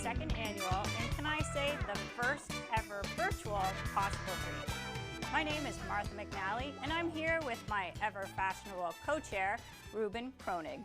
second annual, and can I say the first ever virtual Possible Dreams. My name is Martha McNally, and I'm here with my ever-fashionable co-chair, Ruben Kronig.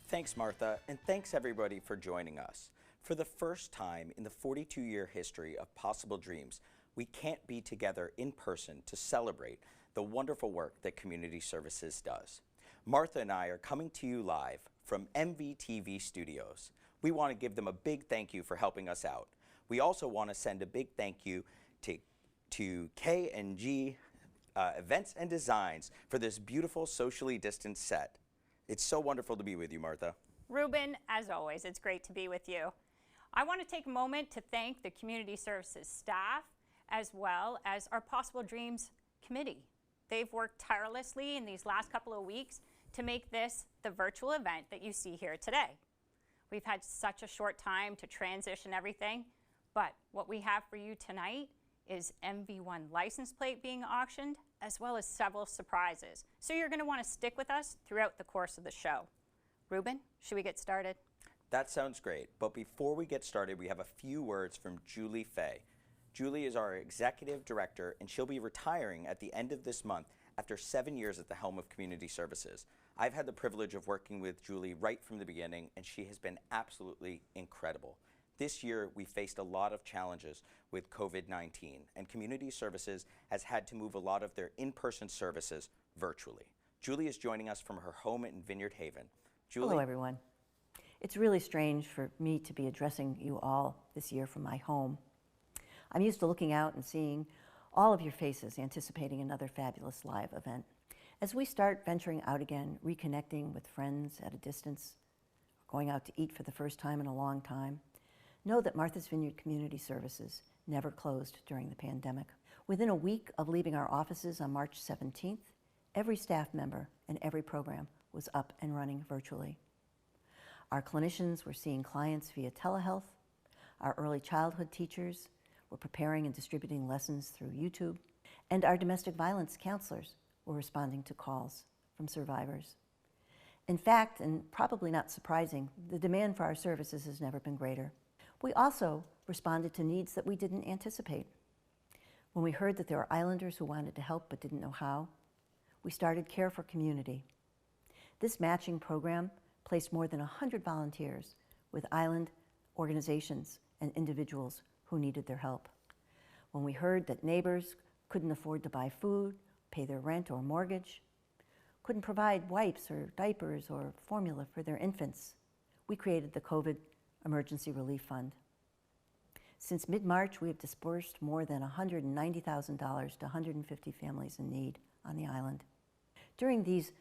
Thanks, Martha, and thanks everybody for joining us. For the first time in the 42-year history of Possible Dreams, we can't be together in person to celebrate the wonderful work that Community Services does. Martha and I are coming to you live from MVTV Studios. We want to give them a big thank you for helping us out. We also want to send a big thank you to K&G Events and Designs for this beautiful socially distanced set. It's so wonderful to be with you, Martha. Ruben, as always, it's great to be with you. I want to take a moment to thank the Community Services staff as well as our Possible Dreams committee. They've worked tirelessly in these last couple of weeks to make this the virtual event that you see here today. We've had such a short time to transition everything, but what we have for you tonight is MV1 license plate being auctioned, as well as several surprises. So you're going to want to stick with us throughout the course of the show. Ruben, should we get started? That sounds great, but before we get started, we have a few words from Julie Fay. Julie is our executive director, and she'll be retiring at the end of this month after 7 years at the helm of Community Services. I've had the privilege of working with Julie right from the beginning, and she has been absolutely incredible. This year, we faced a lot of challenges with COVID-19, and Community Services has had to move a lot of their in-person services virtually. Julie is joining us from her home in Vineyard Haven. Julie? Hello, everyone. It's really strange for me to be addressing you all this year from my home. I'm used to looking out and seeing all of your faces, anticipating another fabulous live event. As we start venturing out again, reconnecting with friends at a distance, going out to eat for the first time in a long time, know that Martha's Vineyard Community Services never closed during the pandemic. Within a week of leaving our offices on March 17th, every staff member and every program was up and running virtually. Our clinicians were seeing clients via telehealth. Our early childhood teachers were preparing and distributing lessons through YouTube. And our domestic violence counselors were responding to calls from survivors. In fact, and probably not surprising, the demand for our services has never been greater. We also responded to needs that we didn't anticipate. When we heard that there were islanders who wanted to help but didn't know how, we started Care for Community. This matching program placed more than 100 volunteers with island organizations and individuals who needed their help. When we heard that neighbors couldn't afford to buy food, pay their rent or mortgage, couldn't provide wipes or diapers or formula for their infants, we created the COVID Emergency Relief Fund. Since mid-March, we have disbursed more than $190,000 to 150 families in need on the island. During these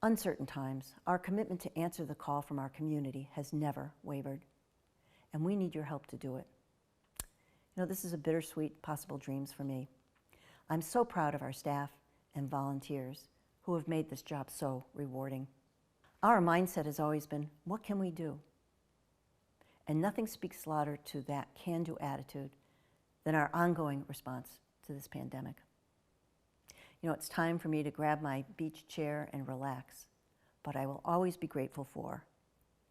uncertain times, our commitment to answer the call from our community has never wavered, and we need your help to do it. You know, this is a bittersweet Possible Dreams for me. I'm so proud of our staff and volunteers who have made this job so rewarding. Our mindset has always been, what can we do? And nothing speaks louder to that can-do attitude than our ongoing response to this pandemic. You know, it's time for me to grab my beach chair and relax, but I will always be grateful for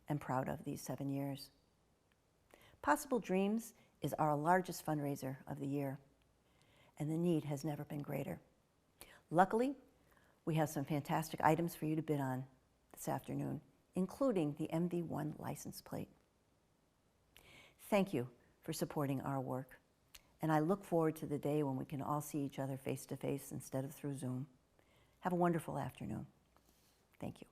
and proud of these 7 years. Possible Dreams is our largest fundraiser of the year, and the need has never been greater. Luckily, we have some fantastic items for you to bid on this afternoon, including the MV1 license plate. Thank you for supporting our work, and I look forward to the day when we can all see each other face to face instead of through Zoom. Have a wonderful afternoon. Thank you.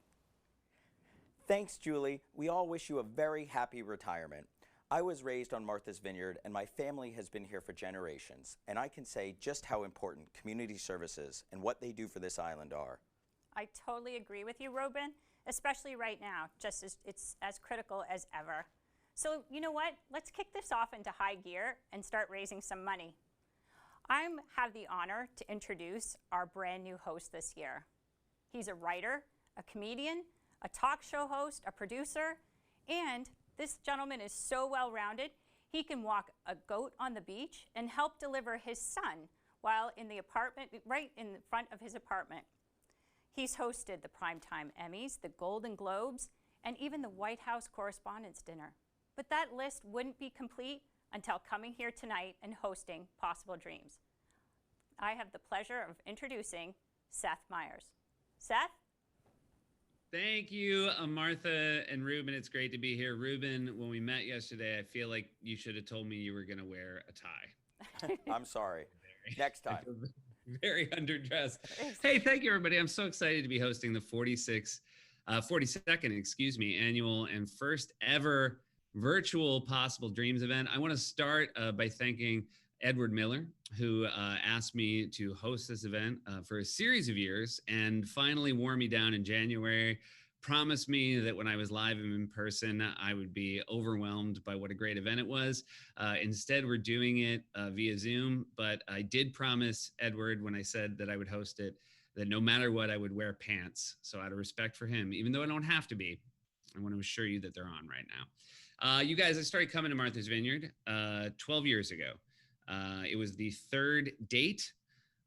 Thanks, Julie. We all wish you a very happy retirement. I was raised on Martha's Vineyard, and my family has been here for generations, and I can say just how important community services and what they do for this island are. I totally agree with you, Ruben, especially right now, just as it's as critical as ever. So you know what? Let's kick this off into high gear and start raising some money. I have the honor to introduce our brand new host this year. He's a writer, a comedian, a talk show host, a producer, and this gentleman is so well-rounded, he can walk a goat on the beach and help deliver his son while in the apartment, right in front of his apartment. He's hosted the Primetime Emmys, the Golden Globes, and even the White House Correspondents' Dinner. But that list wouldn't be complete until coming here tonight and hosting Possible Dreams. I have the pleasure of introducing Seth Meyers. Seth? Thank you, Martha and Ruben. It's great to be here. Ruben, when we met yesterday, I feel like you should have told me you were going to wear a tie. I'm sorry. Next time. Very underdressed. Hey, thank you, everybody. I'm so excited to be hosting the 42nd, annual and first ever virtual Possible Dreams event. I want to start by thanking Edward Miller, who asked me to host this event for a series of years and finally wore me down in January, promised me that when I was live and in person, I would be overwhelmed by what a great event it was. Instead, we're doing it via Zoom, but I did promise Edward when I said that I would host it that no matter what, I would wear pants. So out of respect for him, even though I don't have to be, I want to assure you that they're on right now. You guys, I started coming to Martha's Vineyard 12 years ago. It was the third date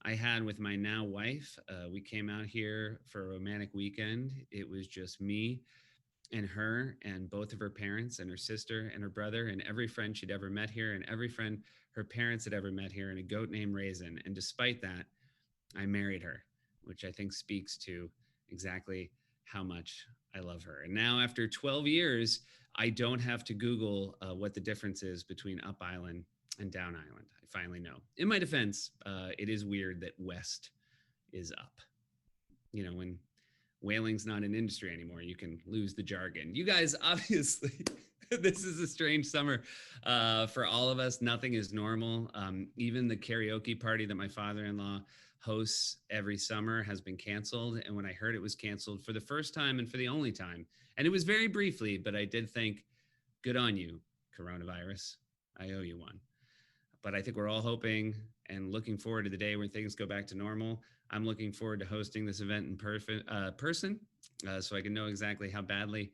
I had with my now wife. We came out here for a romantic weekend. It was just me and her and both of her parents and her sister and her brother and every friend she'd ever met here and every friend her parents had ever met here and a goat named Raisin. And despite that, I married her, which I think speaks to exactly how much I love her. And now after 12 years, I don't have to Google what the difference is between Up Island and Down Island. I finally know. In my defense, it is weird that West is up. You know, when whaling's not an industry anymore, you can lose the jargon. You guys, obviously, this is a strange summer for all of us. Nothing is normal. Even the karaoke party that my father-in-law hosts every summer has been canceled. And when I heard it was canceled for the first time and for the only time, and it was very briefly, but I did think, good on you, coronavirus. I owe you one. But I think we're all hoping and looking forward to the day when things go back to normal. I'm looking forward to hosting this event in person so I can know exactly how badly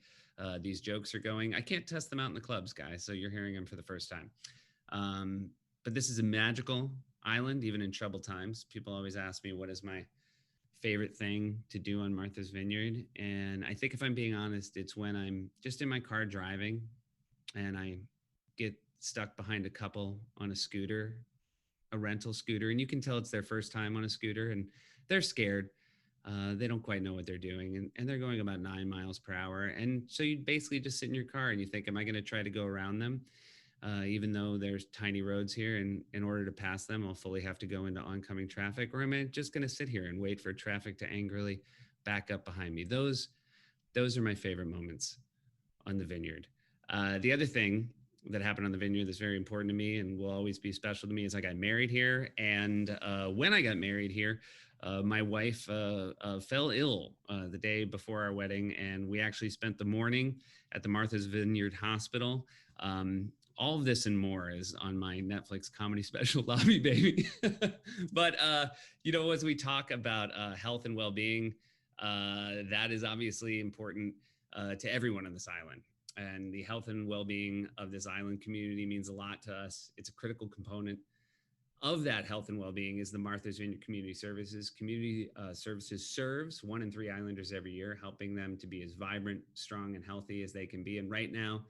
these jokes are going. I can't test them out in the clubs, guys, so you're hearing them for the first time. But this is a magical island, even in troubled times. People always ask me, what is my favorite thing to do on Martha's Vineyard? And I think if I'm being honest, it's when I'm just in my car driving and I get stuck behind a couple on a scooter, a rental scooter, and you can tell it's their first time on a scooter and they're scared. They don't quite know what they're doing and they're going about 9 miles per hour. And so you basically just sit in your car and you think, am I going to try to go around them? Even though there's tiny roads here and in order to pass them, I'll fully have to go into oncoming traffic, or am I just going to sit here and wait for traffic to angrily back up behind me? Those are my favorite moments on the vineyard. The other thing that happened on the vineyard that's very important to me and will always be special to me is I got married here. And when I got married here, my wife fell ill the day before our wedding. And we actually spent the morning at the Martha's Vineyard Hospital. All of this and more is on my Netflix comedy special, Lobby Baby. But, you know, as we talk about health and well-being, that is obviously important to everyone on this island. And the health and well-being of this island community means a lot to us. It's a critical component of that health and well-being is the Martha's Vineyard Community Services. Community Services serves 1 in 3 islanders every year, helping them to be as vibrant, strong, and healthy as they can be. And right now,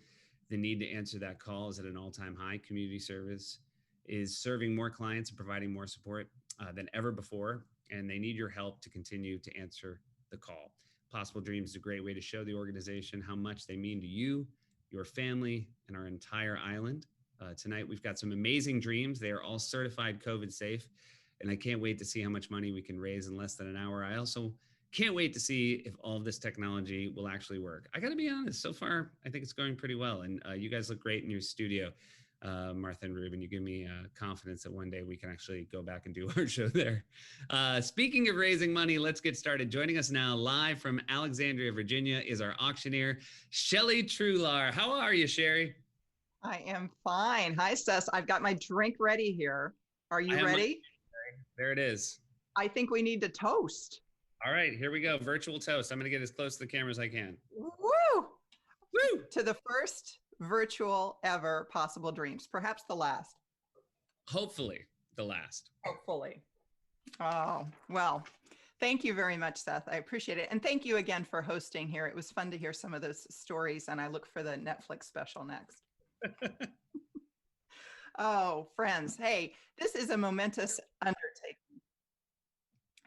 the need to answer that call is at an all-time high. Community service is serving more clients and providing more support than ever before. And they need your help to continue to answer the call. Possible Dreams is a great way to show the organization how much they mean to you, your family, and our entire island. Tonight, we've got some amazing dreams. They are all certified COVID safe, and I can't wait to see how much money we can raise in less than an hour. I also can't wait to see if all of this technology will actually work. I got to be honest, so far, I think it's going pretty well, and you guys look great in your studio. Martha and Ruben, you give me confidence that one day we can actually go back and do our show there. Speaking of raising money, let's get started. Joining us now live from Alexandria, Virginia is our auctioneer, Shelly Trular. How are you, Sherry? I am fine. Hi, Seth. I've got my drink ready here. Are you ready? There it is. I think we need to toast. All right, here we go. Virtual toast. I'm going to get as close to the camera as I can. Woo! Woo! To the first virtual ever Possible Dreams, perhaps the last. Hopefully the last. Hopefully. Oh, well, thank you very much, Seth. I appreciate it. And thank you again for hosting here. It was fun to hear some of those stories, and I look for the Netflix special next. Oh, friends, hey, this is a momentous undertaking.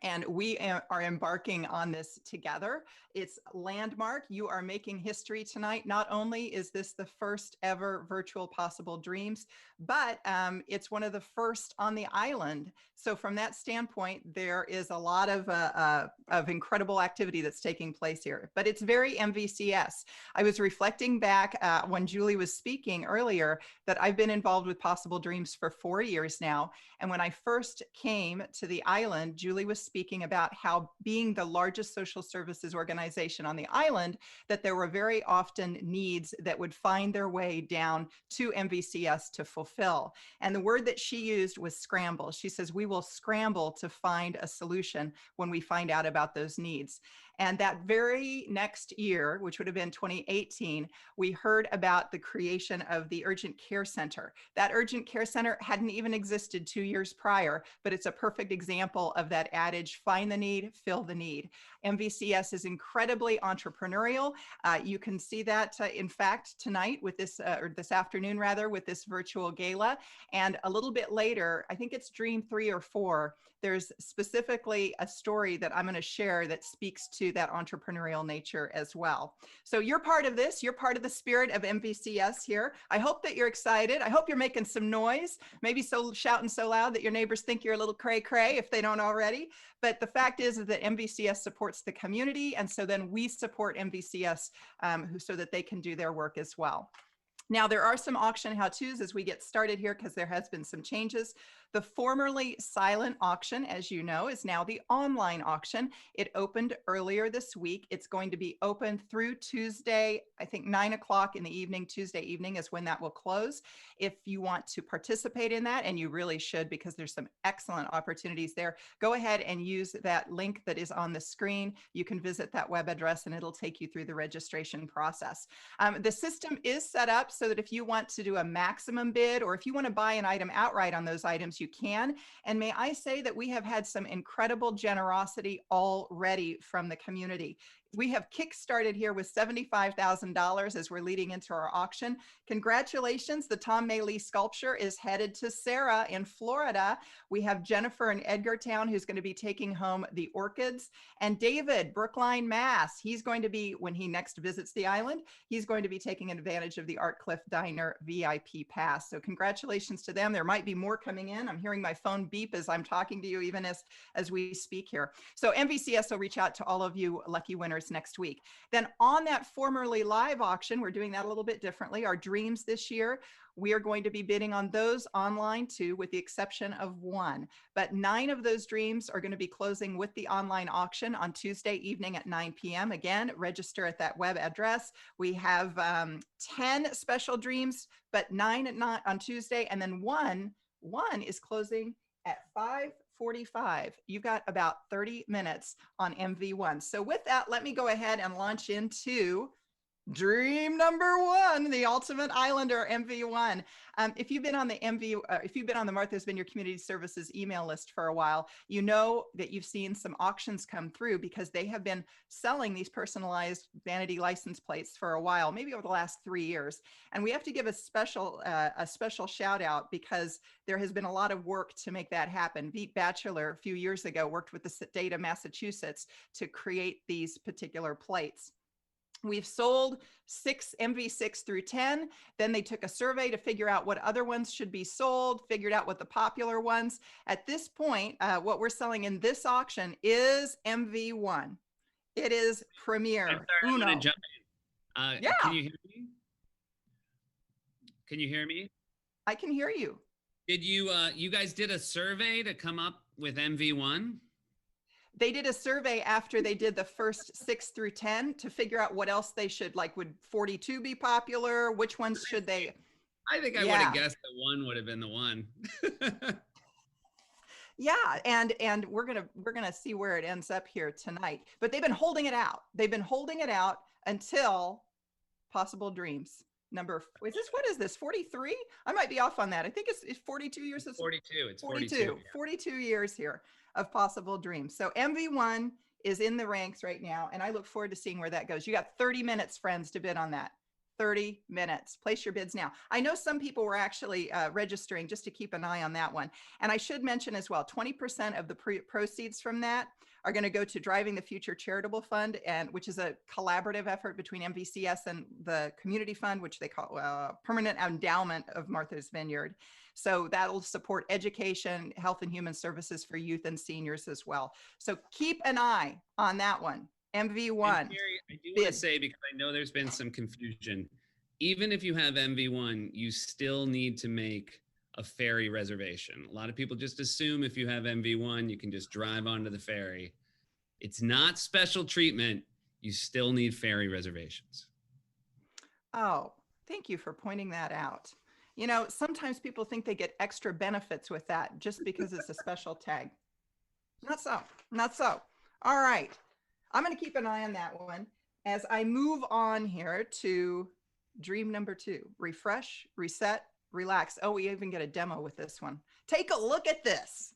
And we are embarking on this together. It's landmark. You are making history tonight. Not only is this the first ever virtual Possible Dreams, but it's one of the first on the island. So from that standpoint, there is a lot of incredible activity that's taking place here. But it's very MVCS. I was reflecting back when Julie was speaking earlier that I've been involved with Possible Dreams for 4 years now. And when I first came to the island, Julie was speaking about how, being the largest social services organization on the island, that there were very often needs that would find their way down to MVCS to fulfill. And the word that she used was scramble. She says, we will scramble to find a solution when we find out about those needs. And that very next year, which would have been 2018, we heard about the creation of the Urgent Care Center. That Urgent Care Center hadn't even existed 2 years prior, but it's a perfect example of that adage, find the need, fill the need. MVCS is incredibly entrepreneurial. You can see that, in fact, tonight with this, or this afternoon rather, with this virtual gala. And a little bit later, I think it's Dream 3 or 4, there's specifically a story that I'm going to share that speaks to that entrepreneurial nature as well. So you're part of this. You're part of the spirit of MVCS here. I hope that you're excited. I hope you're making some noise, maybe so shouting so loud that your neighbors think you're a little cray cray if they don't already. But the fact is that MVCS supports the community. And so then we support MVCS so that they can do their work as well. Now, there are some auction how-tos as we get started here because there has been some changes. The formerly silent auction, as you know, is now the online auction. It opened earlier this week. It's going to be open through Tuesday, I think 9 o'clock in the evening. Tuesday evening is when that will close. If you want to participate in that, and you really should because there's some excellent opportunities there, go ahead and use that link that is on the screen. You can visit that web address and it'll take you through the registration process. The system is set up so that if you want to do a maximum bid or if you want to buy an item outright on those items, you can. And may I say that we have had some incredible generosity already from the community. We have kickstarted here with $75,000 as we're leading into our auction. Congratulations, the Tom May-Lee sculpture is headed to Sarah in Florida. We have Jennifer in Edgar Town who's going to be taking home the orchids. And David, Brookline, Mass. He's going to be, when he next visits the island, he's going to be taking advantage of the Art Cliff Diner VIP pass. So congratulations to them. There might be more coming in. I'm hearing my phone beep as I'm talking to you, even as we speak here. So MVCS will reach out to all of you lucky winners next week. Then on that formerly live auction, we're doing that a little bit differently. Our dreams this year, we are going to be bidding on those online too, with the exception of one. But 9 of those dreams are going to be closing with the online auction on Tuesday evening at 9 p.m. Again, register at that web address. We have 10 special dreams, but 9 at night on Tuesday, and then one is closing at 5:45. You've got about 30 minutes on MV1. So with that, let me go ahead and launch into dream number 1, the Ultimate Islander MV1. If you've been on the Martha's Vineyard Community Services email list for a while, you know that you've seen some auctions come through because they have been selling these personalized vanity license plates for a while, maybe over the last 3 years. And we have to give a special shout out because there has been a lot of work to make that happen. Veet Batchelor a few years ago worked with the state of Massachusetts to create these particular plates. We've sold 6 MV6 through 10. Then they took a survey to figure out what other ones should be sold, figured out what the popular ones. At this point, what we're selling in this auction is MV1. It is premier. I'm sorry, I'm gonna jump in. Yeah. Can you hear me? Can you hear me? I can hear you. Did you guys did a survey to come up with MV1? They did a survey after they did the first 6 through 10 to figure out what else they should, like, would 42 be popular? Which ones should they? I think I would have guessed that 1 would have been the one. Yeah, and we're gonna see where it ends up here tonight. But they've been holding it out. They've been holding it out until Possible Dreams. What is this, 43? I might be off on that. I think it's 42 years. 42. It's 42. 42. Yeah. 42 years here of Possible Dreams. So MV1 is in the ranks right now, and I look forward to seeing where that goes. You got 30 minutes, friends, to bid on that. 30 minutes. Place your bids now. I know some people were actually registering just to keep an eye on that one. And I should mention as well, 20% of the proceeds from that are going to go to Driving the Future Charitable Fund, and which is a collaborative effort between MVCS and the Community Fund, which they call Permanent Endowment of Martha's Vineyard. So that'll support education, health and human services for youth and seniors as well. So keep an eye on that one. MV1. And Carrie, I do want to say, because I know there's been some confusion, even if you have MV1, you still need to make a ferry reservation. A lot of people just assume if you have MV1, you can just drive onto the ferry. It's not special treatment. You still need ferry reservations. Oh, thank you for pointing that out. You know, sometimes people think they get extra benefits with that just because it's a special tag. Not so, not so. All right. I'm going to keep an eye on that one as I move on here to dream number 2, refresh, reset, relax. Oh, we even get a demo with this one. Take a look at this.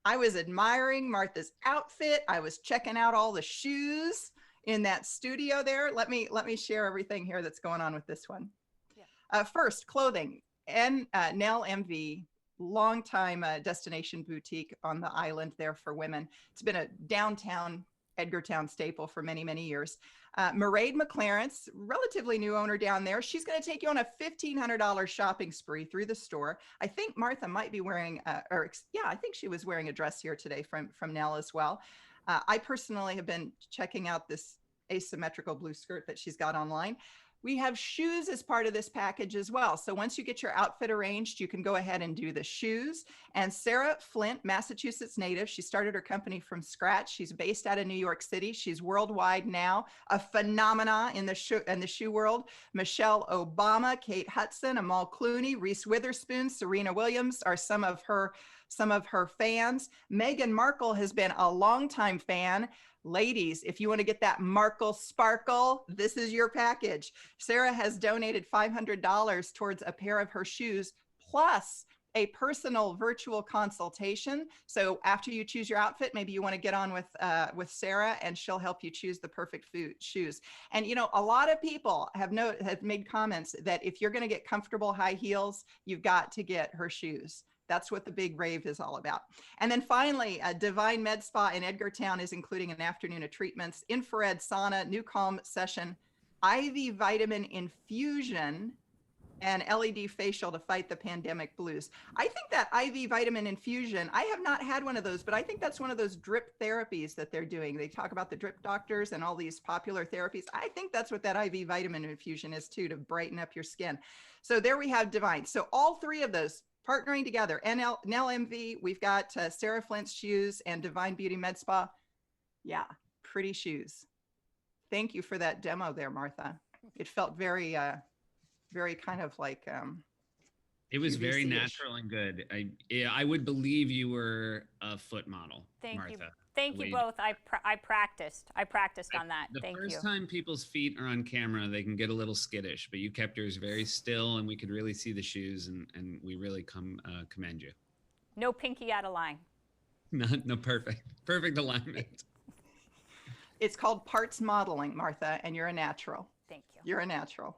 I was admiring Martha's outfit. I was checking out all the shoes in that studio there. Let me share everything here that's going on with this one. Yeah. First, clothing. And Nell MV, longtime destination boutique on the island there for women. It's been a downtown Edgartown staple for many, many years. Mairead McLaren's, relatively new owner down there. She's going to take you on a $1,500 shopping spree through the store. I think Martha might be wearing, I think she was wearing a dress here today from Nell as well. I personally have been checking out this asymmetrical blue skirt that she's got online. We have shoes as part of this package as well. So once you get your outfit arranged, you can go ahead and do the shoes. And Sarah Flint, Massachusetts native, she started her company from scratch. She's based out of New York City. She's worldwide now, a phenomena in the shoe world. Michelle Obama, Kate Hudson, Amal Clooney, Reese Witherspoon, Serena Williams are some of her fans. Meghan Markle has been a longtime fan. Ladies, if you want to get that Markle sparkle, this is your package. Sarah has donated $500 towards a pair of her shoes, plus a personal virtual consultation. So after you choose your outfit, maybe you want to get on with Sarah, and she'll help you choose the perfect shoes. And you know, a lot of people have made comments that if you're going to get comfortable high heels, you've got to get her shoes. That's what the big rave is all about. And then finally, Divine Med Spa in Edgartown is including an afternoon of treatments, infrared sauna, new calm session, IV vitamin infusion, and LED facial to fight the pandemic blues. I think that IV vitamin infusion, I have not had one of those, but I think that's one of those drip therapies that they're doing. They talk about the drip doctors and all these popular therapies. I think that's what that IV vitamin infusion is too, to brighten up your skin. So there we have Divine. So all 3 of those partnering together, Nell MV, we've got Sarah Flint's shoes, and Divine Beauty Med Spa. Yeah, pretty shoes. Thank you for that demo there, Martha. It felt very, very kind of like it was very natural and good. I would believe you were a foot model, Martha. Thank you both. I practiced on that. Thank you. The first time people's feet are on camera, they can get a little skittish, but you kept yours very still, and we could really see the shoes, and we really commend you. No pinky out of line. No, perfect alignment. It's called parts modeling, Martha, and you're a natural. Thank you. You're a natural.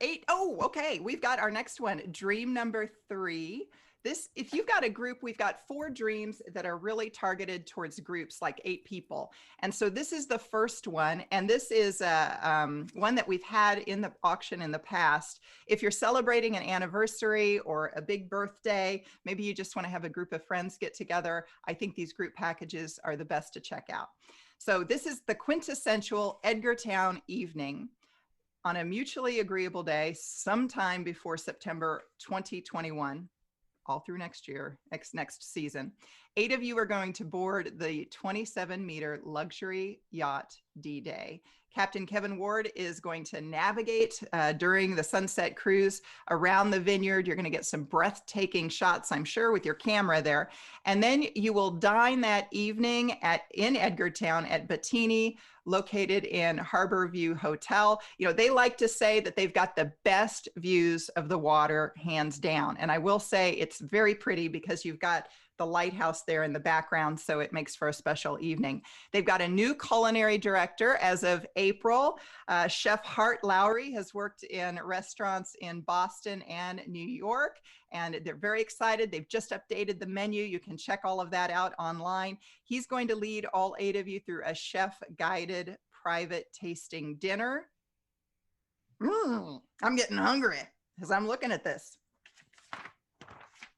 8. Oh, okay. We've got our next one, dream number 3. This, if you've got a group, we've got 4 dreams that are really targeted towards groups, like 8 people. And so this is the first one. And this is one that we've had in the auction in the past. If you're celebrating an anniversary or a big birthday, maybe you just want to have a group of friends get together, I think these group packages are the best to check out. So this is the Quintessential Edgartown evening on a mutually agreeable day, sometime before September 2021. All through next year, next season. 8 of you are going to board the 27-meter luxury yacht D-Day. Captain Kevin Ward is going to navigate during the sunset cruise around the vineyard. You're going to get some breathtaking shots, I'm sure, with your camera there. And then you will dine that evening in Edgartown at Bettini, located in Harbor View Hotel. You know, they like to say that they've got the best views of the water, hands down. And I will say it's very pretty because you've got the lighthouse there in the background, so it makes for a special evening. They've got a new culinary director as of April. Chef Hart Lowry has worked in restaurants in Boston and New York, and they're very excited. They've just updated the menu. You can check all of that out online. He's going to lead all 8 of you through a chef-guided private tasting dinner. I'm getting hungry as I'm looking at this.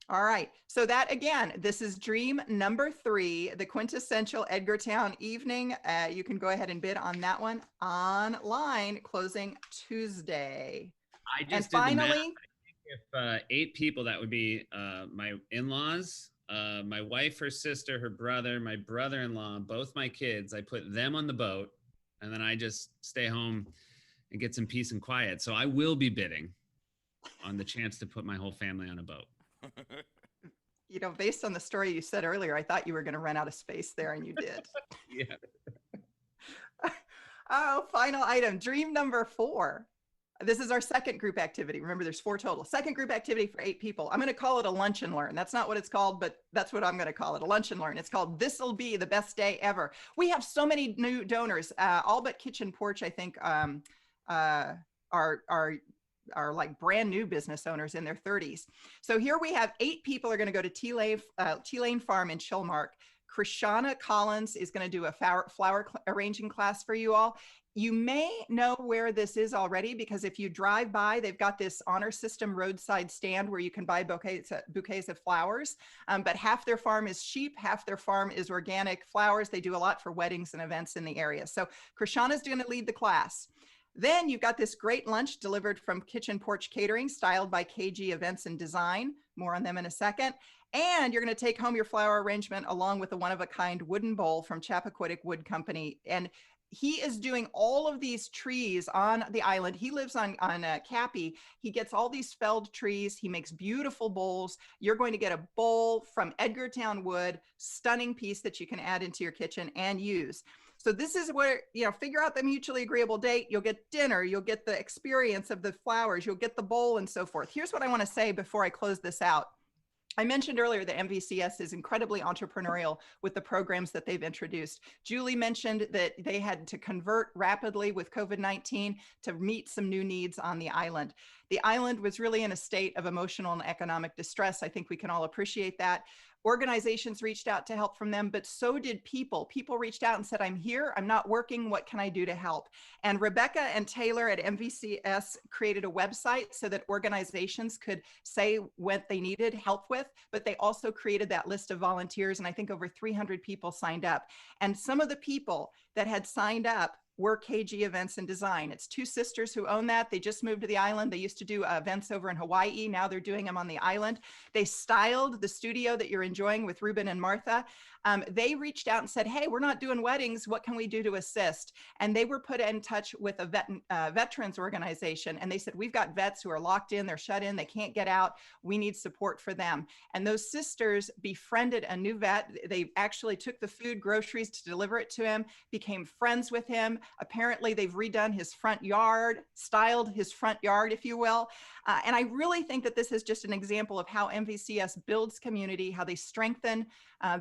All right, so that again, this is dream number 3, the Quintessential Edgartown evening. You can go ahead and bid on that one online, closing Tuesday. I just and did finally, the math. I think if 8 people, that would be my in-laws, my wife, her sister, her brother, my brother-in-law, both my kids. I put them on the boat, and then I just stay home and get some peace and quiet. So I will be bidding on the chance to put my whole family on a boat. You know, based on the story you said earlier, I thought you were going to run out of space there, and you did. Yeah. Oh, final item, dream number 4. This is our second group activity. Remember, there's 4 total. Second group activity for 8 people. I'm going to call it a lunch and learn. That's not what it's called, but that's what I'm going to call it, a lunch and learn. It's called This'll Be the Best Day Ever. We have so many new donors, all but Kitchen Porch, I think, are like brand new business owners in their 30s. So here we have 8 people are going to go to T-Lane Farm in Chilmark. Krishana Collins is going to do a flower arranging class for you all. You may know where this is already, because if you drive by, they've got this honor system roadside stand where you can buy bouquets of flowers. But half their farm is sheep, half their farm is organic flowers. They do a lot for weddings and events in the area. So Krishana's going to lead the class. Then you've got this great lunch delivered from Kitchen Porch Catering, styled by KG Events and Design. More on them in a second. And you're going to take home your flower arrangement along with a one-of-a-kind wooden bowl from Chappaquiddick Wood Company. And he is doing all of these trees on the island. He lives on Cappy. He gets all these felled trees. He makes beautiful bowls. You're going to get a bowl from Edgartown wood, stunning piece that you can add into your kitchen and use. So this is where, you know, figure out the mutually agreeable date. You'll get dinner. You'll get the experience of the flowers. You'll get the bowl and so forth. Here's what I want to say before I close this out. I mentioned earlier that MVCS is incredibly entrepreneurial with the programs that they've introduced. Julie mentioned that they had to convert rapidly with COVID-19 to meet some new needs on the island. The island was really in a state of emotional and economic distress. I think we can all appreciate that. Organizations reached out to help from them, but so did people. People reached out and said, I'm here, I'm not working, what can I do to help? And Rebecca and Taylor at MVCS created a website so that organizations could say what they needed help with, but they also created that list of volunteers, and I think over 300 people signed up. And some of the people that had signed up were KG Events and Design. It's 2 sisters who own that. They just moved to the island. They used to do events over in Hawaii. Now they're doing them on the island. They styled the studio that you're enjoying with Ruben and Martha. They reached out and said, hey, we're not doing weddings. What can we do to assist? And they were put in touch with a veterans organization. And they said, we've got vets who are locked in, they're shut in, they can't get out. We need support for them. And those sisters befriended a new vet. They actually took the food, groceries to deliver it to him, became friends with him. Apparently they've redone his front yard, styled his front yard, if you will. And I really think that this is just an example of how MVCS builds community, how they strengthen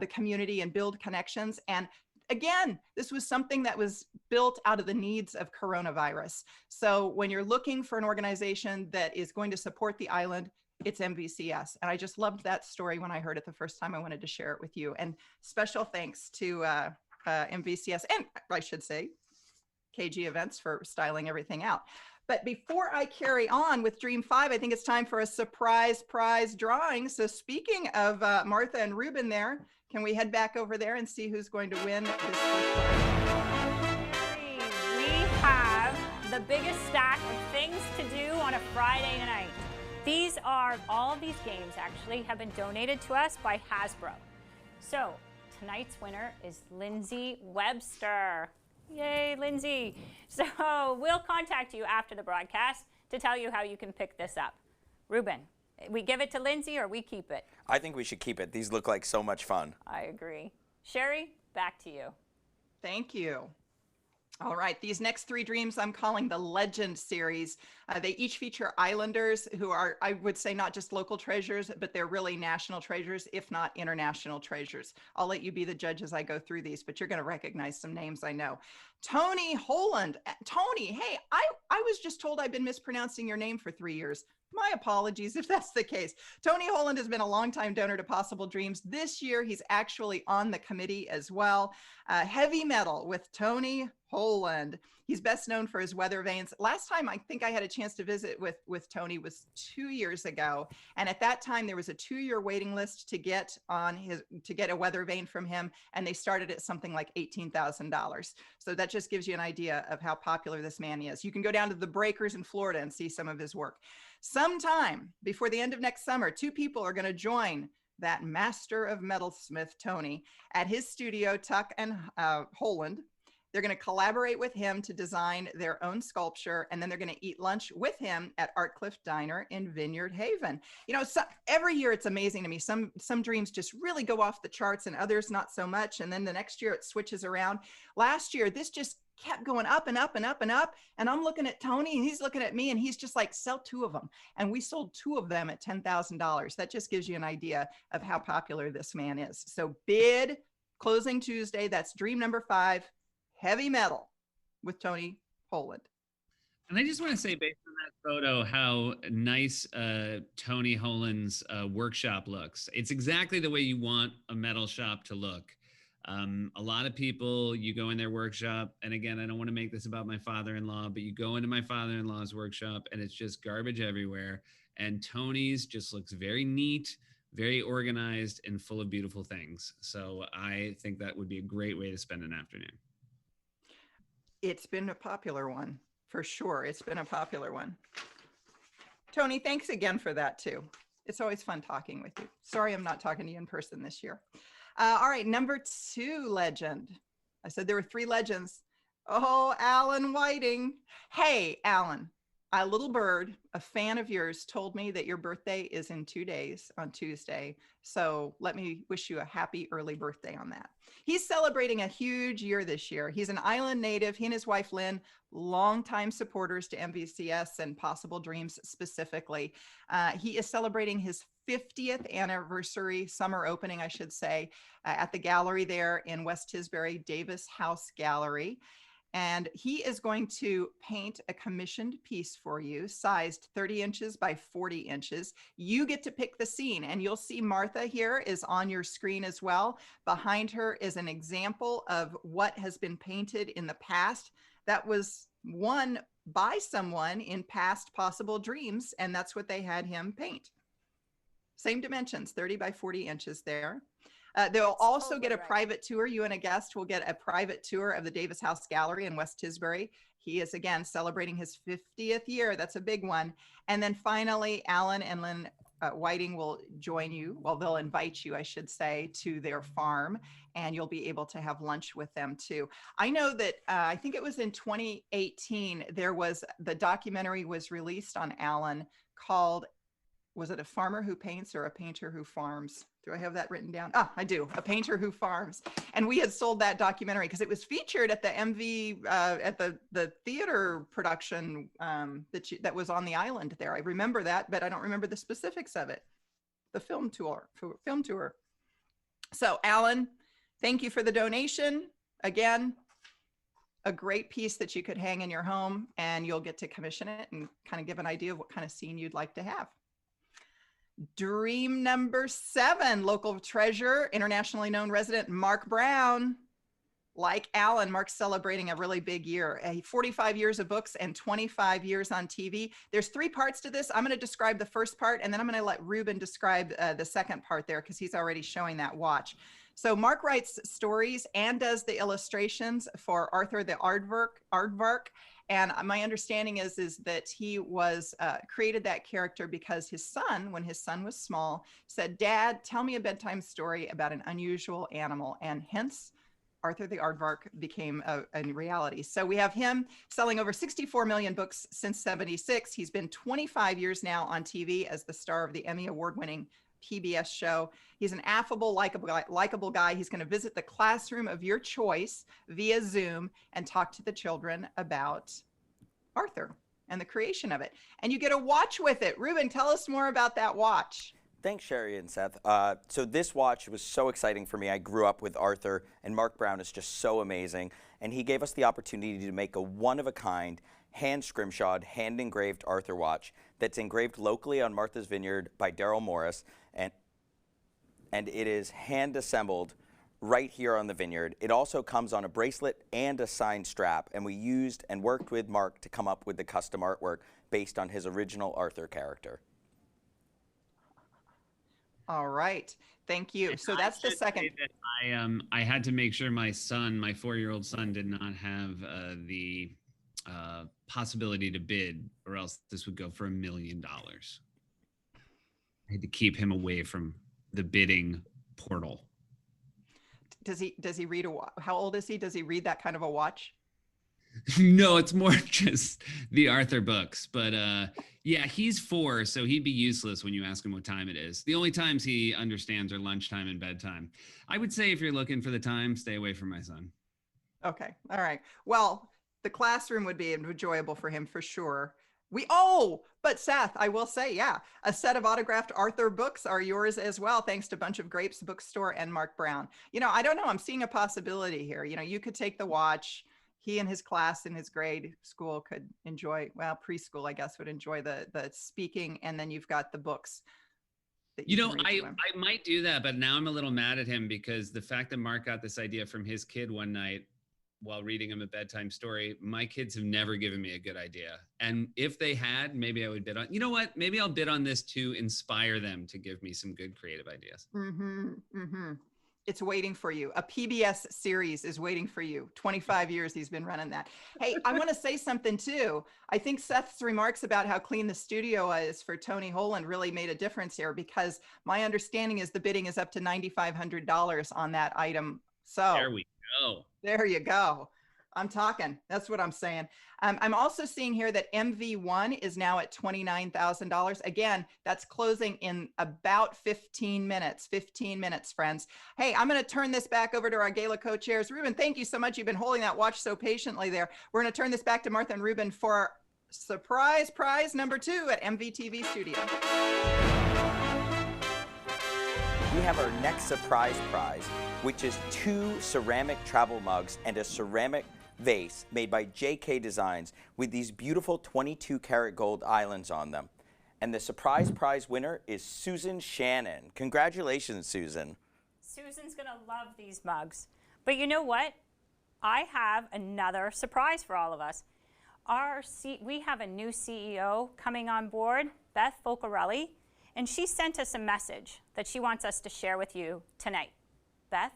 the community and build connections. And again, this was something that was built out of the needs of coronavirus. So when you're looking for an organization that is going to support the island, it's MVCS. And I just loved that story when I heard it the first time. I wanted to share it with you. And special thanks to MVCS, and I should say KG Events, for styling everything out. But before I carry on with Dream 5, I think it's time for a surprise prize drawing. So speaking of Martha and Ruben there, can we head back over there and see who's going to win this first prize? We have the biggest stack of things to do on a Friday night. These are, all of these games actually have been donated to us by Hasbro. So tonight's winner is Lindsay Webster. Yay, Lindsay. So we'll contact you after the broadcast to tell you how you can pick this up. Ruben, we give it to Lindsay or we keep it? I think we should keep it. These look like so much fun. I agree. Sherry, back to you. Thank you. All right, these next three dreams I'm calling the Legend series. They each feature islanders who are, I would say, not just local treasures, but they're really national treasures, if not international treasures. I'll let you be the judge as I go through these, but you're going to recognize some names I know. Tony Holland. Tony, hey, I was just told I've been mispronouncing your name for 3 years. My apologies if that's the case. Tony Holland has been a longtime donor to Possible Dreams. This year, he's actually on the committee as well. Heavy metal with Tony Holland. He's best known for his weather vanes. Last time I think I had a chance to visit with Tony was 2 years ago. And at that time, there was a 2-year waiting list to get a weather vane from him. And they started at something like $18,000. So that just gives you an idea of how popular this man is. You can go down to the Breakers in Florida and see some of his work. Sometime before the end of next summer, 2 people are going to join that master of metalsmith, Tony, at his studio, Tuck and Holland. They're going to collaborate with him to design their own sculpture, and then they're going to eat lunch with him at Artcliff Diner in Vineyard Haven. You know, every year it's amazing to me. Some dreams just really go off the charts and others not so much, and then the next year it switches around. Last year, this just kept going up and up and up and up, and I'm looking at Tony, and he's looking at me, and he's just like, sell 2 of them. And we sold 2 of them at $10,000. That just gives you an idea of how popular this man is. So bid closing Tuesday. That's dream number 5. Heavy metal with Tony Holland. And I just want to say, based on that photo, how nice Tony Holland's workshop looks. It's exactly the way you want a metal shop to look. A lot of people, you go in their workshop, and again, I don't want to make this about my father-in-law, but you go into my father-in-law's workshop and it's just garbage everywhere. And Tony's just looks very neat, very organized, and full of beautiful things. So I think that would be a great way to spend an afternoon. It's been a popular one, for sure. It's been a popular one. Tony, thanks again for that too. It's always fun talking with you. Sorry I'm not talking to you in person this year. All right, number 2 legend. I said there were 3 legends. Oh, Alan Whiting. Hey, Alan, a little bird, a fan of yours, told me that your birthday is in 2 days on Tuesday. So let me wish you a happy early birthday on that. He's celebrating a huge year this year. He's an island native. He and his wife, Lynn, longtime supporters to MVCS and Possible Dreams specifically. He is celebrating his 50th anniversary, summer opening, I should say, at the gallery there in West Tisbury, Davis House Gallery. And he is going to paint a commissioned piece for you, sized 30 inches by 40 inches. You get to pick the scene, and you'll see Martha here is on your screen as well. Behind her is an example of what has been painted in the past that was won by someone in past Possible Dreams, and that's what they had him paint. Same dimensions, 30 by 40 inches there. They'll also get a private tour. You and a guest will get a private tour of the Davis House Gallery in West Tisbury. He is, again, celebrating his 50th year. That's a big one. And then finally, Alan and Lynn Whiting will join you. Well, they'll invite you, I should say, to their farm, and you'll be able to have lunch with them too. I know that I think it was in 2018, the documentary was released on Alan called, was it A Farmer Who Paints or A Painter Who Farms? Do I have that written down? Ah, I do. A Painter Who Farms. And we had sold that documentary because it was featured at the MV, at the theater production that was on the island there. I remember that, but I don't remember the specifics of it. The film tour. So Alan, thank you for the donation. Again, a great piece that you could hang in your home, and you'll get to commission it and kind of give an idea of what kind of scene you'd like to have. Dream number 7, local treasure, internationally known resident Mark Brown. Like Alan, Mark's celebrating a really big year. 45 years of books and 25 years on TV. There's 3 parts to this. I'm going to describe the first part, and then I'm going to let Ruben describe the second part there because he's already showing that watch. So Mark writes stories and does the illustrations for Arthur the Aardvark. And my understanding is that he was created that character because his son, when his son was small, said, "Dad, tell me a bedtime story about an unusual animal." And hence, Arthur the Aardvark became a reality. So we have him selling over 64 million books since '76. He's been 25 years now on TV as the star of the Emmy Award-winning PBS show. He's an affable, likable guy. He's going to visit the classroom of your choice via Zoom and talk to the children about Arthur and the creation of it. And you get a watch with it. Ruben, tell us more about that watch. Thanks, Sherry and Seth. So this watch was so exciting for me. I grew up with Arthur, and Mark Brown is just so amazing. And he gave us the opportunity to make a one-of-a-kind, hand-scrimshawed, hand-engraved Arthur watch that's engraved locally on Martha's Vineyard by Daryl Morris. And it is hand-assembled right here on the vineyard. It also comes on a bracelet and a signed strap. And we used and worked with Mark to come up with the custom artwork based on his original Arthur character. All right. Thank you. And So I that's the should second. say that I had to make sure my son, my 4-year-old son, did not have the possibility to bid, or else this would go for $1 million. I had to keep him away from the bidding portal. Does he read how old is he? Does he read that kind of a watch? No, it's more just the Arthur books. But yeah, he's 4, so he'd be useless when you ask him what time it is. The only times he understands are lunchtime and bedtime. I would say if you're looking for the time, stay away from my son. Okay. All right. Well, the classroom would be enjoyable for him for sure. But Seth, I will say, yeah, a set of autographed Arthur books are yours as well, thanks to Bunch of Grapes Bookstore and Mark Brown. I don't know. I'm seeing a possibility here. You could take the watch. He and his class in his grade school could enjoy, well, preschool, I guess, would enjoy the speaking. And then you've got the books. I might do that, but now I'm a little mad at him because the fact that Mark got this idea from his kid one night while reading him a bedtime story, my kids have never given me a good idea. And if they had, maybe I would bid on, you know what? Maybe I'll bid on this to inspire them to give me some good creative ideas. Mm-hmm, mm-hmm. It's waiting for you. A PBS series is waiting for you. 25 years he's been running that. Hey, I want to say something too. I think Seth's remarks about how clean the studio is for Tony Holland really made a difference here, because my understanding is the bidding is up to $9,500 on that item. So there we go. There you go. I'm talking. That's what I'm saying. I'm also seeing here that MV1 is now at $29,000. Again, that's closing in about 15 minutes. 15 minutes, friends. Hey, I'm going to turn this back over to our gala co-chairs. Ruben, thank you so much. You've been holding that watch so patiently there. We're going to turn this back to Martha and Ruben for surprise prize number 2 at MVTV Studio. We have our next surprise prize, which is 2 ceramic travel mugs and a ceramic vase made by JK Designs with these beautiful 22 karat gold islands on them. And the surprise prize winner is Susan Shannon. Congratulations, Susan. Susan's gonna love these mugs. But you know what? I have another surprise for all of us. We have a new CEO coming on board, Beth Folcarelli, and she sent us a message that she wants us to share with you tonight. Beth?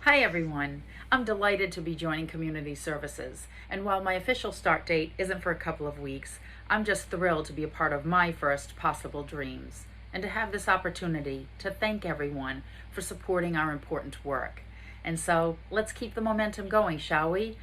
Hi everyone. I'm delighted to be joining Community Services, and while my official start date isn't for a couple of weeks, I'm just thrilled to be a part of my first Possible Dreams, and to have this opportunity to thank everyone for supporting our important work. And so, let's keep the momentum going, shall we?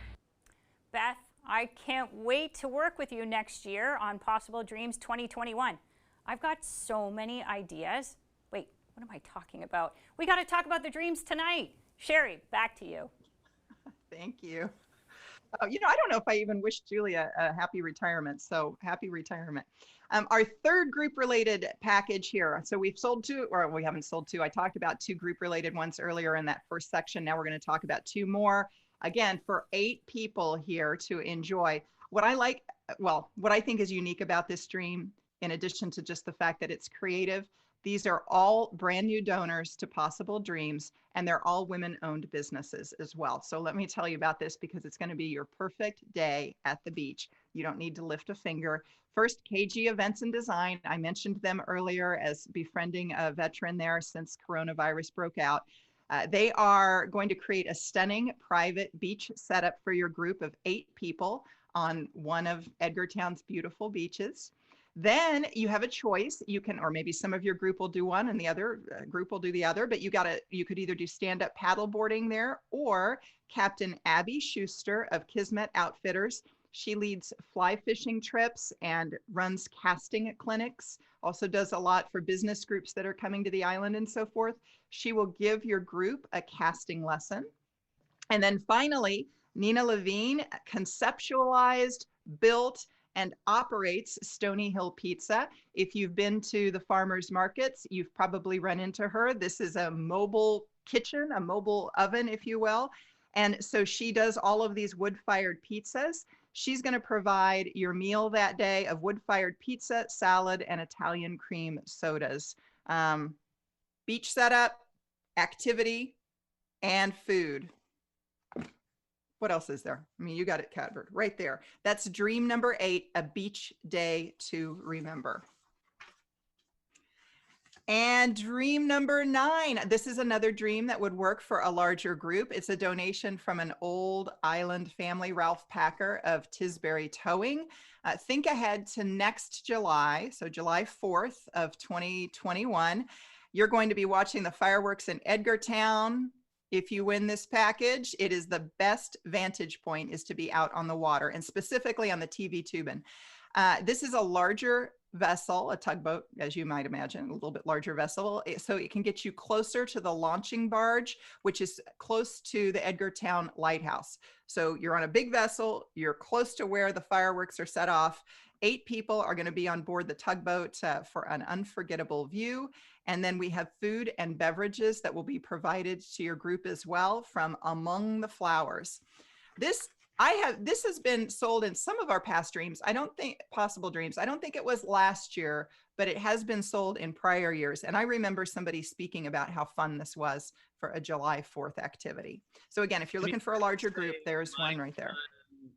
Beth, I can't wait to work with you next year on Possible Dreams 2021. I've got so many ideas. Wait, what am I talking about? We got to talk about the dreams tonight. Sherry, back to you. Thank you. I don't know if I even wish Julia a happy retirement. So happy retirement. Our third group related package here. So we've sold 2, or we haven't sold 2. I talked about 2 group related ones earlier in that first section. Now we're going to talk about 2 more. Again, for 8 people here to enjoy. What I think is unique about this dream, in addition to just the fact that it's creative, these are all brand new donors to Possible Dreams, and they're all women-owned businesses as well. So let me tell you about this, because it's going to be your perfect day at the beach. You don't need to lift a finger. First, KG Events and Design. I mentioned them earlier as befriending a veteran there since coronavirus broke out. They are going to create a stunning private beach setup for your group of 8 people on one of Edgartown's beautiful beaches. Then you have a choice. You can, or maybe some of your group will do one and the other group will do the other, but you could either do stand-up paddle boarding there, or Captain Abby Schuster of Kismet Outfitters. She leads fly fishing trips and runs casting clinics, also does a lot for business groups that are coming to the island and so forth. She will give your group a casting lesson. And then finally, Nina Levine conceptualized, built, and operates Stony Hill Pizza. If you've been to the farmers markets, you've probably run into her. This is a mobile kitchen, a mobile oven, if you will. And so she does all of these wood-fired pizzas. She's going to provide your meal that day of wood-fired pizza, salad, and Italian cream sodas. Beach setup, activity, and food. What else is there? I mean, you got it covered right there. That's dream number 8, a beach day to remember. And dream number 9, this is another dream that would work for a larger group. It's a donation from an old island family, Ralph Packer of Tisbury Towing. Think ahead to next July, so July 4th of 2021. You're going to be watching the fireworks in Edgar Town. If you win this package, it is the best vantage point is to be out on the water, and specifically on the TV Tubin. This is a larger vessel, a tugboat, as you might imagine, a little bit larger vessel. So it can get you closer to the launching barge, which is close to the Edgartown Lighthouse. So you're on a big vessel, you're close to where the fireworks are set off. 8 people are going to be on board the tugboat for an unforgettable view. And then we have food and beverages that will be provided to your group as well from Among the Flowers. This has been sold in some of our past dreams. I don't think possible dreams. I don't think it was last year, but it has been sold in prior years. And I remember somebody speaking about how fun this was for a July 4th activity. So again, if you're looking for a larger group, there's one right there.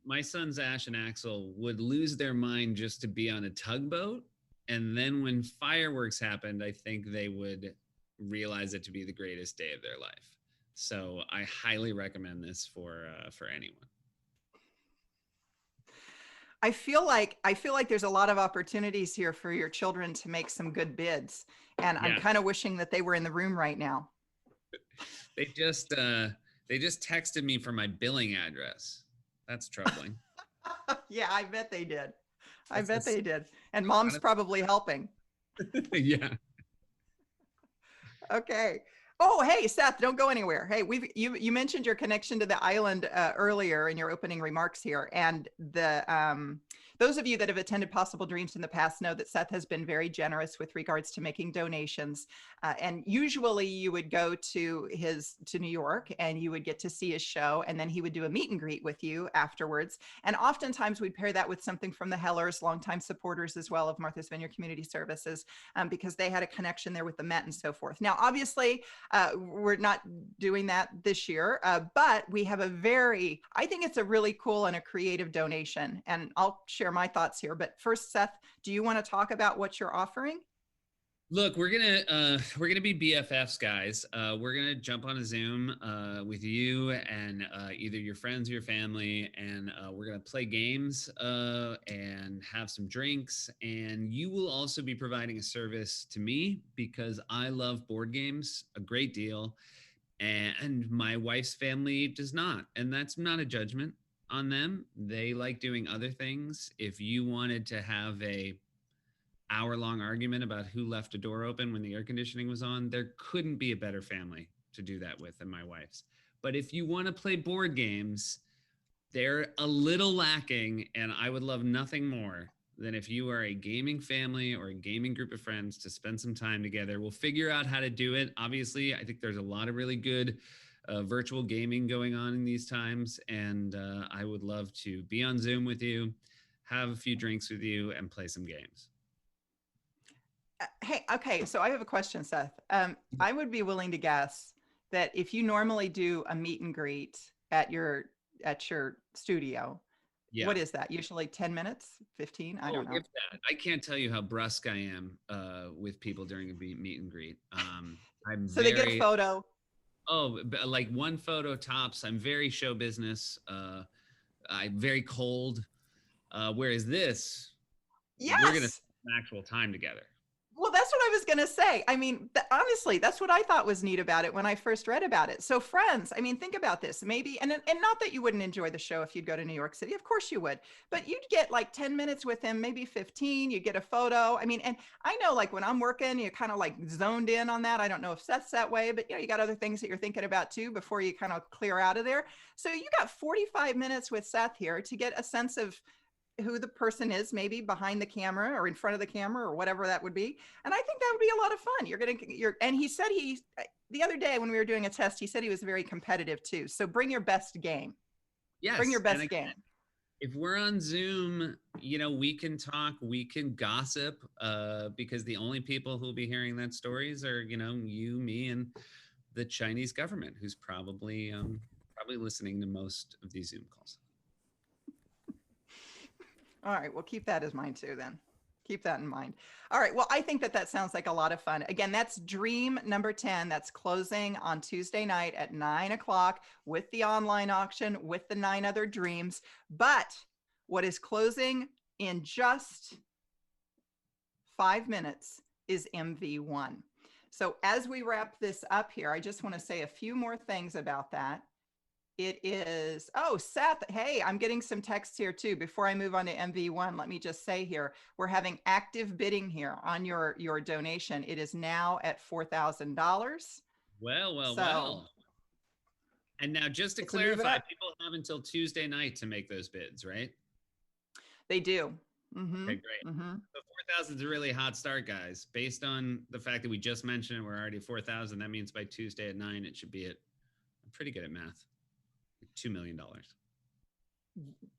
My sons Ash and Axel would lose their mind just to be on a tugboat. And then when fireworks happened, I think they would realize it to be the greatest day of their life. So I highly recommend this for anyone. I feel like there's a lot of opportunities here for your children to make some good bids. And I'm kind of wishing that they were in the room right now. They just texted me for my billing address. That's troubling. Yeah, I bet they did. I bet they did. And mom's probably helping. Yeah. Okay. Oh, hey, Seth, don't go anywhere. Hey, you mentioned your connection to the island earlier in your opening remarks here. And those of you that have attended Possible Dreams in the past know that Seth has been very generous with regards to making donations. And usually you would go to New York and you would get to see his show, and then he would do a meet and greet with you afterwards. And oftentimes we'd pair that with something from the Hellers, longtime supporters as well of Martha's Vineyard Community Services, because they had a connection there with the Met and so forth. Now, obviously, we're not doing that this year, but we have I think it's a really cool and a creative donation. And I'll share my thoughts here. But first, Seth, do you want to talk about what you're offering? Look, we're gonna be BFFs, guys. We're gonna jump on a Zoom with you and either your friends or your family, and we're gonna play games and have some drinks. And you will also be providing a service to me because I love board games a great deal, and my wife's family does not. And that's not a judgment on them. They like doing other things. If you wanted to have a hour-long argument about who left a door open when the air conditioning was on, there couldn't be a better family to do that with than my wife's. But if you want to play board games, they're a little lacking, and I would love nothing more than if you are a gaming family or a gaming group of friends to spend some time together. We'll figure out how to do it. Obviously, I think there's a lot of really good virtual gaming going on in these times, and I would love to be on Zoom with you, have a few drinks with you, and play some games. Hey, okay, so I have a question, Seth. I would be willing to guess that if you normally do a meet and greet at your studio, what is that? Usually 10 minutes, 15? I don't know. If that. I can't tell you how brusque I am with people during a meet and greet. They get a photo. Oh, like one photo tops. I'm very show business. I'm very cold. Whereas this, we're gonna spend actual time together. Well, that's what I was going to say. I mean, honestly, that's what I thought was neat about it when I first read about it. So friends, I mean, think about this. Maybe, and not that you wouldn't enjoy the show if you'd go to New York City. Of course you would. But you'd get like 10 minutes with him, maybe 15. You get a photo. I mean, and I know like when I'm working, you're kind of like zoned in on that. I don't know if Seth's that way, but you got other things that you're thinking about too before you kind of clear out of there. So you got 45 minutes with Seth here to get a sense of who the person is, maybe behind the camera or in front of the camera or whatever that would be. And I think that would be a lot of fun. And he said the other day when we were doing a test, he said he was very competitive too. So bring your best game. Yes. Bring your best game. If we're on Zoom, we can talk, we can gossip, because the only people who'll be hearing that stories are, you, me, and the Chinese government, who's probably listening to most of these Zoom calls. All right, well, keep that in mind too then. Keep that in mind. All right, well, I think that sounds like a lot of fun. Again, that's Dream number 10. That's closing on Tuesday night at 9 o'clock with the online auction with the 9 other dreams. But what is closing in just 5 minutes is MV1. So as we wrap this up here, I just want to say a few more things about that. It is, Seth, hey, I'm getting some texts here too. Before I move on to MV1, let me just say here, we're having active bidding here on your donation. It is now at $4,000. Well. And now just to clarify, people have until Tuesday night to make those bids, right? They do. Mm-hmm. Okay, great. Mm-hmm. So 4,000 is a really hot start, guys. Based on the fact that we just mentioned we're already 4,000, that means by Tuesday at 9, it should be I'm pretty good at math. $2 million.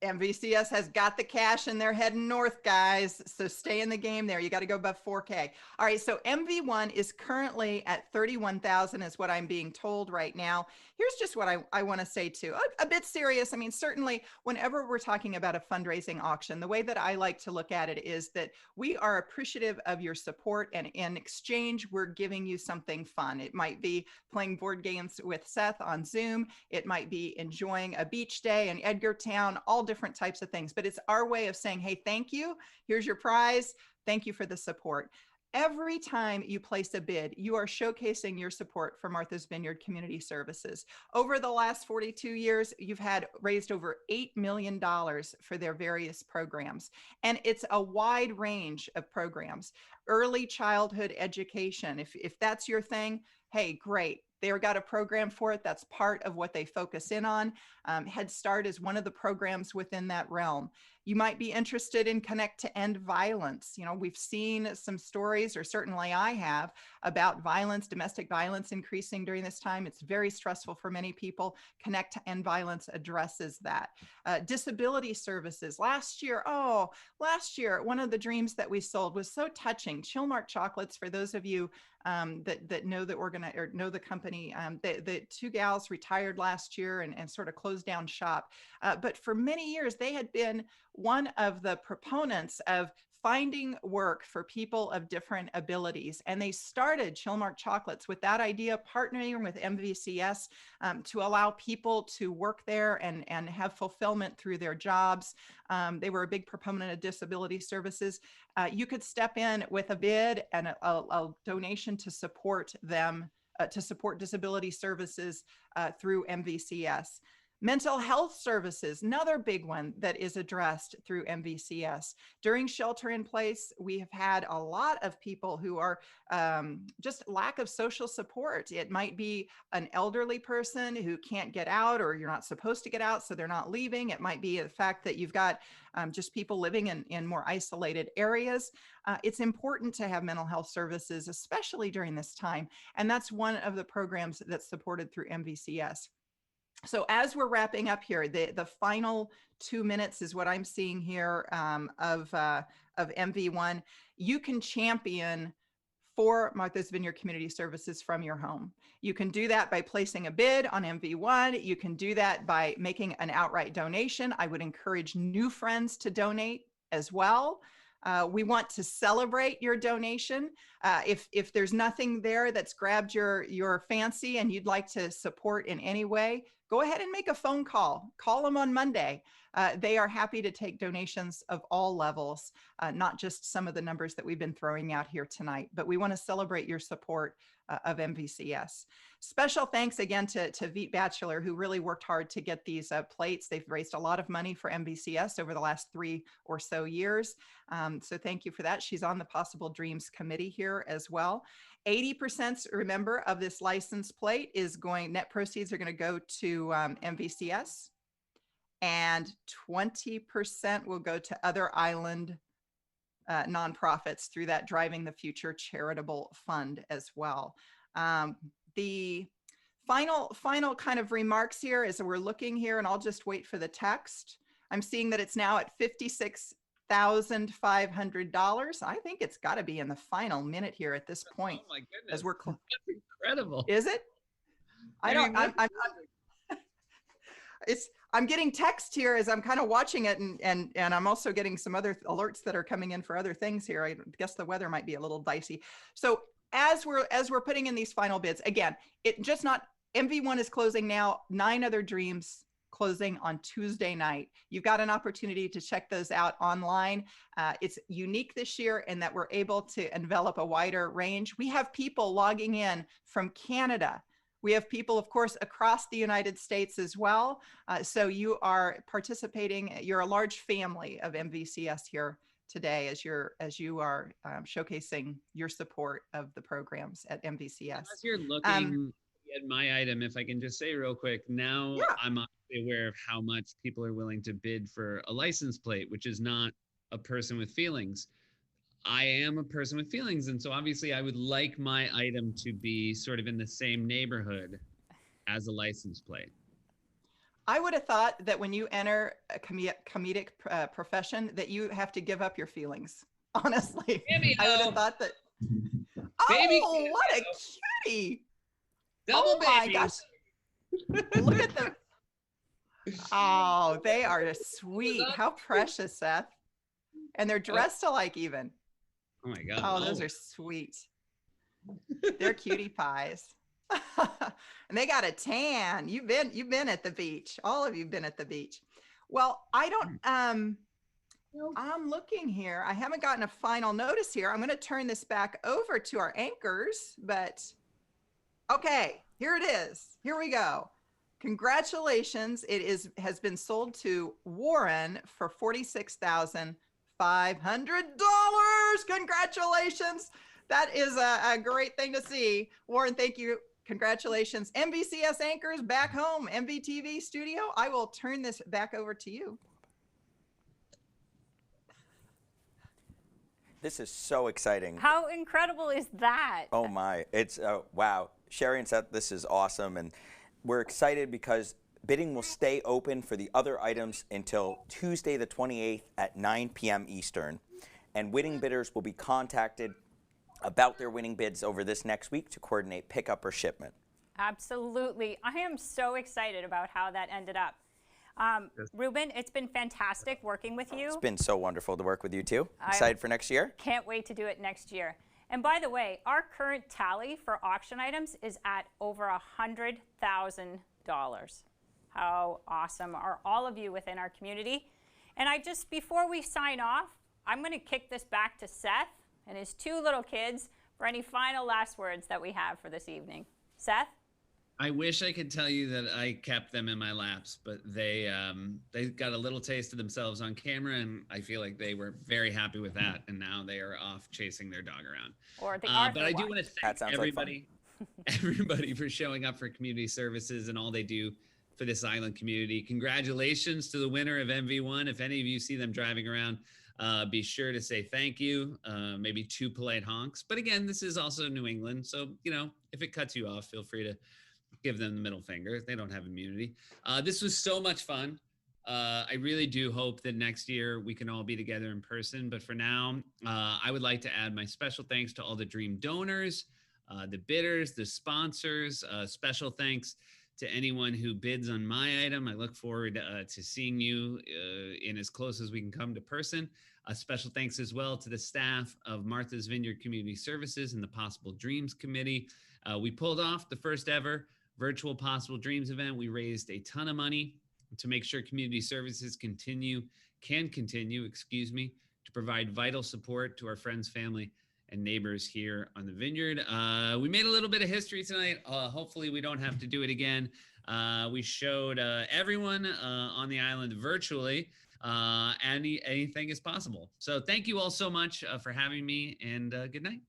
MVCS has got the cash and they're heading north, guys. So stay in the game there. You got to go above 4K. All right. So MV1 is currently at 31,000 is what I'm being told right now. Here's just what I want to say too, a bit serious. I mean, certainly whenever we're talking about a fundraising auction, the way that I like to look at it is that we are appreciative of your support, and in exchange, we're giving you something fun. It might be playing board games with Seth on Zoom. It might be enjoying a beach day in Edgar Town, all different types of things, but it's our way of saying, hey, thank you. Here's your prize. Thank you for the support. Every time you place a bid, you are showcasing your support for Martha's Vineyard Community Services. Over the last 42 years, you've raised over $8 million for their various programs. And it's a wide range of programs. Early childhood education, if that's your thing, hey, great. They've got a program for it. That's part of what they focus in on. Head Start is one of the programs within that realm. You might be interested in Connect to End Violence. We've seen some stories, or certainly I have, about violence, domestic violence increasing during this time. It's very stressful for many people. Connect to End Violence addresses that. Disability services. Last year, one of the dreams that we sold was so touching. Chillmark chocolates, for those of you that know the know the company. The two gals retired last year and sort of closed down shop. But for many years, they had been one of the proponents of finding work for people of different abilities. And they started Chillmark Chocolates with that idea, partnering with MVCS to allow people to work there and have fulfillment through their jobs. They were a big proponent of disability services. You could step in with a bid and a donation to support them, to support disability services through MVCS. Mental health services, another big one that is addressed through MVCS. During shelter in place, we have had a lot of people who are just lack of social support. It might be an elderly person who can't get out, or you're not supposed to get out, so they're not leaving. It might be the fact that you've got just people living in more isolated areas. It's important to have mental health services, especially during this time. And that's one of the programs that's supported through MVCS. So as we're wrapping up here, the final 2 minutes is what I'm seeing here of MV1. You can champion for Martha's Vineyard Community Services from your home. You can do that by placing a bid on MV1. You can do that by making an outright donation. I would encourage new friends to donate as well. We want to celebrate your donation. If there's nothing there that's grabbed your fancy and you'd like to support in any way, go ahead and make a phone call. Call them on Monday. They are happy to take donations of all levels, not just some of the numbers that we've been throwing out here tonight, but we want to celebrate your support of MVCS. Special thanks again to Veet Batchelor, who really worked hard to get these plates. They've raised a lot of money for MVCS over the last 3 or so years. So thank you for that. She's on the Possible Dreams committee here as well. 80%, remember, of this license plate is going, net proceeds are going to go to MVCS, and 20% will go to other island nonprofits through that Driving the Future charitable fund as well. The final kind of remarks here is that we're looking here, and I'll just wait for the text. I'm seeing that it's now at $56,500. I think it's got to be in the final minute here at this point. Oh my goodness, as we're that's incredible. Is it? I'm getting text here as I'm kind of watching it, and I'm also getting some other alerts that are coming in for other things here. I guess the weather might be a little dicey. So as we're putting in these final bids, again, it just not MV1 is closing now. 9 other dreams closing on Tuesday night. You've got an opportunity to check those out online. It's unique this year in that we're able to envelop a wider range. We have people logging in from Canada. We have people, of course, across the United States as well. So you are participating. You're a large family of MVCS here today as you are showcasing your support of the programs at MVCS. As you're looking at my item, if I can just say real quick, now yeah. I'm obviously aware of how much people are willing to bid for a license plate, which is not a person with feelings. I am a person with feelings, and so obviously I would like my item to be sort of in the same neighborhood as a license plate. I would have thought that when you enter a comedic profession that you have to give up your feelings. Honestly, I would have thought that. Baby, oh, what a cutie! Double oh baby. My gosh! Look at them. Oh, they are sweet. How precious, Seth. And they're dressed alike even. Oh my God. Oh, those are sweet. They're cutie pies. And they got a tan. You've been at the beach. All of you've been at the beach. Well, I don't I'm looking here. I haven't gotten a final notice here. I'm going to turn this back over to our anchors, but okay, here it is. Here we go. Congratulations. It has been sold to Warren for $46,500. Congratulations. That is a great thing to see. Warren, thank you. Congratulations. MVCS anchors back home, MVTV studio. I will turn this back over to you. This is so exciting. How incredible is that? Oh my, it's wow. Sherry and Seth, this is awesome. And we're excited because bidding will stay open for the other items until Tuesday the 28th at 9 p.m. Eastern. And winning bidders will be contacted about their winning bids over this next week to coordinate pickup or shipment. Absolutely. I am so excited about how that ended up. Ruben, it's been fantastic working with you. It's been so wonderful to work with you too. Excited for next year? Can't wait to do it next year. And by the way, our current tally for auction items is at over $100,000. How awesome are all of you within our community? And before we sign off, I'm going to kick this back to Seth and his 2 little kids for any final last words that we have for this evening. Seth? I wish I could tell you that I kept them in my laps, but they got a little taste of themselves on camera, and I feel like they were very happy with that, and now they are off chasing their dog around. Or the but I do want to thank everybody for showing up for community services and all they do for this island community. Congratulations to the winner of MV1. If any of you see them driving around, be sure to say thank you, maybe 2 polite honks. But again, this is also New England, so if it cuts you off, feel free to give them the middle finger. They don't have immunity. This was so much fun. I really do hope that next year we can all be together in person. But for now, I would like to add my special thanks to all the Dream donors, the bidders, the sponsors. Special thanks to anyone who bids on my item. I look forward to seeing you in as close as we can come to person. Special thanks as well to the staff of Martha's Vineyard Community Services and the Possible Dreams Committee. We pulled off the first ever virtual Possible Dreams event. We raised a ton of money. to make sure community services can continue, to provide vital support to our friends, family, and neighbors here on the Vineyard. We made a little bit of history tonight. Hopefully we don't have to do it again. We showed everyone on the island virtually. Anything is possible. So thank you all so much for having me, and good night.